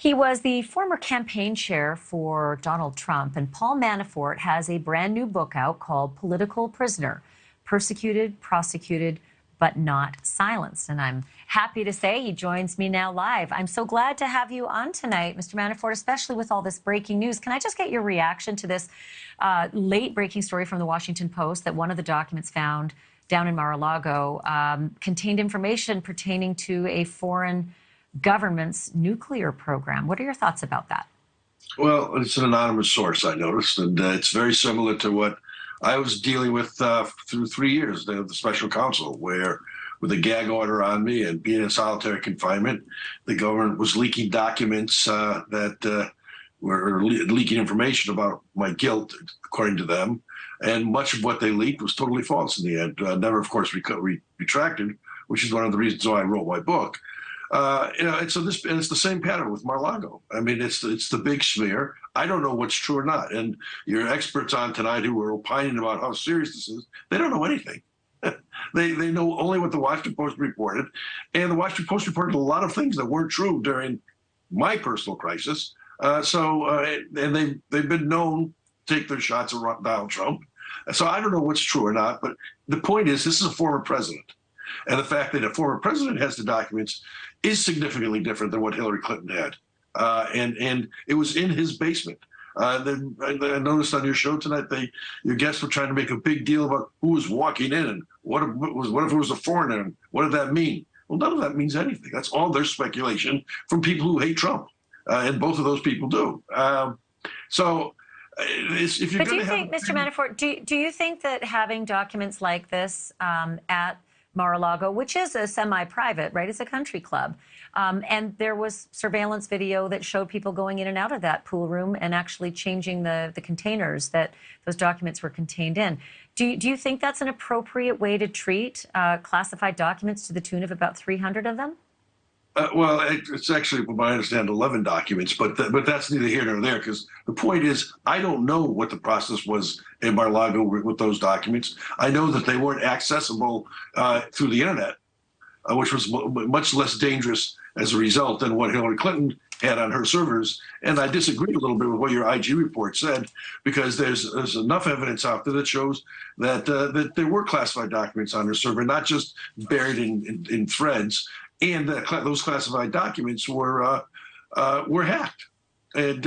He was the former campaign chair for Donald Trump, and Paul Manafort has a brand new book out called Political Prisoner: Persecuted, Prosecuted, but Not Silenced. And I'm happy to say he joins me now live. I'm so glad to have you on tonight, Mr. Manafort, especially with all this breaking news. Can I just get your reaction to this late breaking story from the Washington Post that one of the documents found down in Mar-a-Lago contained information pertaining to a foreign government's nuclear program? What are your thoughts about that? Well, it's an anonymous source, I noticed, and it's very similar to what I was dealing with through 3 years, the special counsel, where with a gag order on me and being in solitary confinement, the government was leaking documents that were leaking information about my guilt, according to them. And much of what they leaked was totally false in the end. Never, of course, retracted, which is one of the reasons why I wrote my book. And so it's the same pattern with Mar-a-Lago. I mean, it's the big smear. I don't know what's true or not. And your experts on tonight who were opining about how serious this is, they don't know anything. They know only what the Washington Post reported. And the Washington Post reported a lot of things that weren't true during my personal crisis. And they've been known to take their shots at Donald Trump. So I don't know what's true or not. But the point is, this is a former president. And the fact that a former president has the documents is significantly different than what Hillary Clinton had. And it was in his basement. Then I noticed on your show tonight, your guests were trying to make a big deal about who was walking in and what if it was a foreigner and what did that mean? Well, none of that means anything. That's all their speculation from people who hate Trump. And both of those people do. If you're but do you think, Mr. Manafort, do you think that having documents like this at Mar-a-Lago, which is a semi-private, right? It's a country club. And there was surveillance video that showed people going in and out of that pool room and actually changing the containers that those documents were contained in. Do you think that's an appropriate way to treat classified documents to the tune of about 300 of them? Well, it's actually, from what I understand, 11 documents, but that's neither here nor there, because the point is, I don't know what the process was in Mar-a-Lago with those documents. I know that they weren't accessible through the internet, which was much less dangerous as a result than what Hillary Clinton had on her servers. And I disagree a little bit with what your IG report said, because there's enough evidence out there that shows that there were classified documents on her server, not just buried in threads. And those classified documents were hacked, and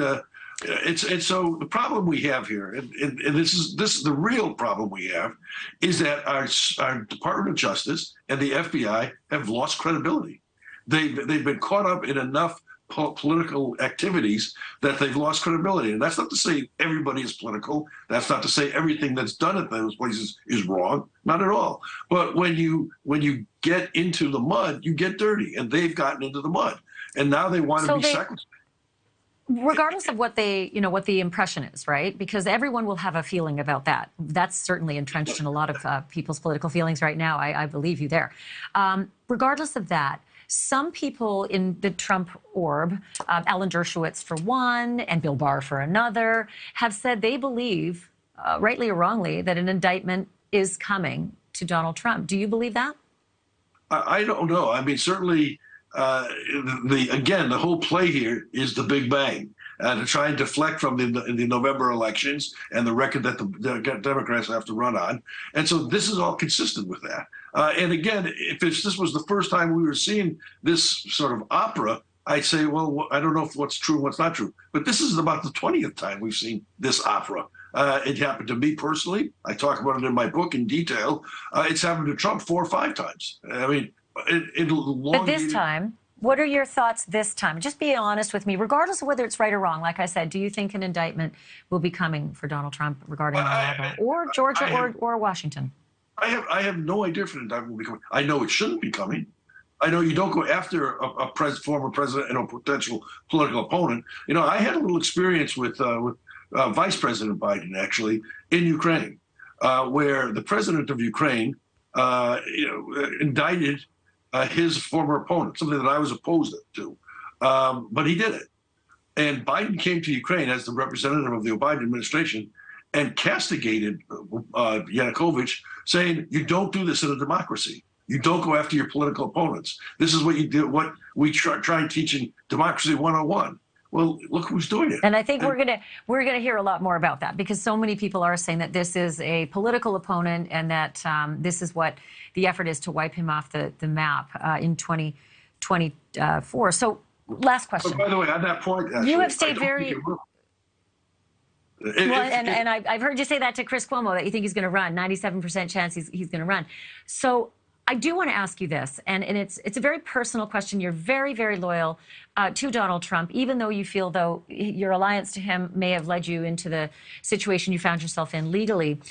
so the problem we have here, and this is the real problem we have, is that our Department of Justice and the FBI have lost credibility. They've been caught up in enough political activities that they've lost credibility. And that's not to say everybody is political. That's not to say everything that's done at those places is wrong. Not at all. But when you get into the mud, you get dirty, and they've gotten into the mud, and now they want to be sacrosanct. Regardless of what what the impression is, right? Because everyone will have a feeling about that. That's certainly entrenched in a lot of people's political feelings right now. I believe you there. Regardless of that, some people in the Trump orb, Alan Dershowitz for one, and Bill Barr for another, have said they believe, rightly or wrongly, that an indictment is coming to Donald Trump. Do you believe that? I don't know. I mean, certainly, the whole play here is the Big Bang, to try and deflect from the November elections and the record that the Democrats have to run on. And so this is all consistent with that. And again, if this was the first time we were seeing this sort of opera, I'd say, well, I don't know what's true and what's not true. But this is about the 20th time we've seen this opera. It happened to me personally. I talk about it in my book in detail. It's happened to Trump 4 or 5 times. I mean, but this time, what are your thoughts this time? Just be honest with me, regardless of whether it's right or wrong. Like I said, do you think an indictment will be coming for Donald Trump regarding Mar-a-Lago or Georgia or Washington? I have no idea if an indictment will be coming. I know it shouldn't be coming. I know you don't go after a former president and a potential political opponent. You know, I had a little experience with Vice President Biden, actually, in Ukraine, where the president of Ukraine indicted his former opponent, something that I was opposed to. But he did it. And Biden came to Ukraine as the representative of the Biden administration and castigated Yanukovych, saying, you don't do this in a democracy. You don't go after your political opponents. This is what you do, what we try teaching Democracy 101. Well, look who's doing it. And I think we're gonna hear a lot more about that, because so many people are saying that this is a political opponent, and that this is what the effort is, to wipe him off the map in 2024. So, last question. But by the way, on that point, actually, you have stayed very. And I've heard you say that to Chris Cuomo, that you think he's going to run. 97% chance he's going to run. So I do want to ask you this, and it's a very personal question. You're very, very loyal to Donald Trump, even though you feel though your alliance to him may have led you into the situation you found yourself in legally.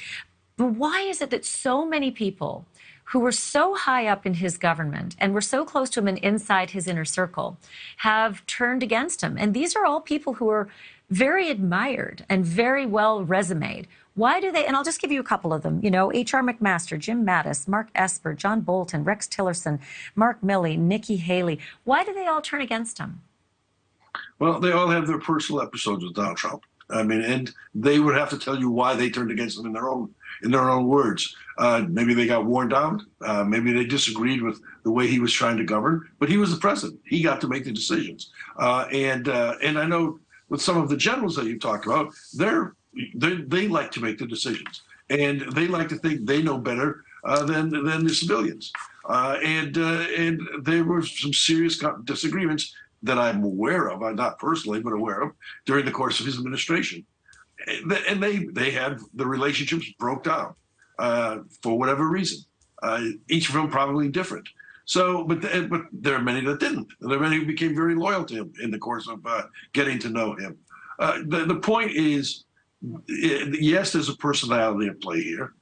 But why is it that so many people who were so high up in his government and were so close to him and inside his inner circle have turned against him? And these are all people who are very admired and very well resumed. Why do they, and I'll just give you a couple of them, you know, H.R. McMaster, Jim Mattis, Mark Esper, John Bolton, Rex Tillerson, Mark Milley, Nikki Haley. Why do they all turn against him? Well, they all have their personal episodes with Donald Trump. I mean, and they would have to tell you why they turned against him in their own words. Maybe they got worn down. Maybe they disagreed with the way he was trying to govern. But he was the president. He got to make the decisions. And I know with some of the generals that you talked about, they like to make the decisions, and they like to think they know better than the civilians. And there were some serious disagreements that I'm aware of, not personally, but aware of, during the course of his administration. And they had the relationships broke down for whatever reason. Each of them probably different. So, but there are many that didn't. There are many who became very loyal to him in the course of getting to know him. The point is, yes, there's a personality at play here.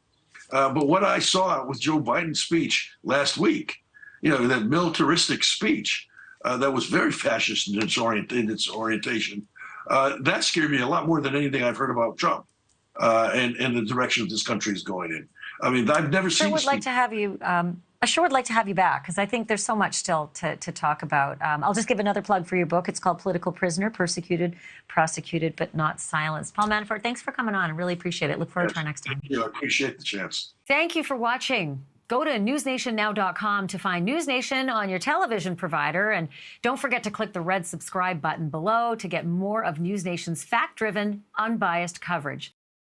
But what I saw with Joe Biden's speech last week, you know, that militaristic speech that was very fascist in its orientation, that scared me a lot more than anything I've heard about Trump and the direction this country is going in. I mean, I've never seen. I sure would like to have you back, because I think there's so much still to talk about. I'll just give another plug for your book. It's called Political Prisoner, Persecuted, Prosecuted, but Not Silenced. Paul Manafort, thanks for coming on. I really appreciate it. Look forward to our next time. Thank you. I appreciate the chance. Thank you for watching. Go to newsnationnow.com to find NewsNation on your television provider. And don't forget to click the red subscribe button below to get more of NewsNation's fact-driven, unbiased coverage.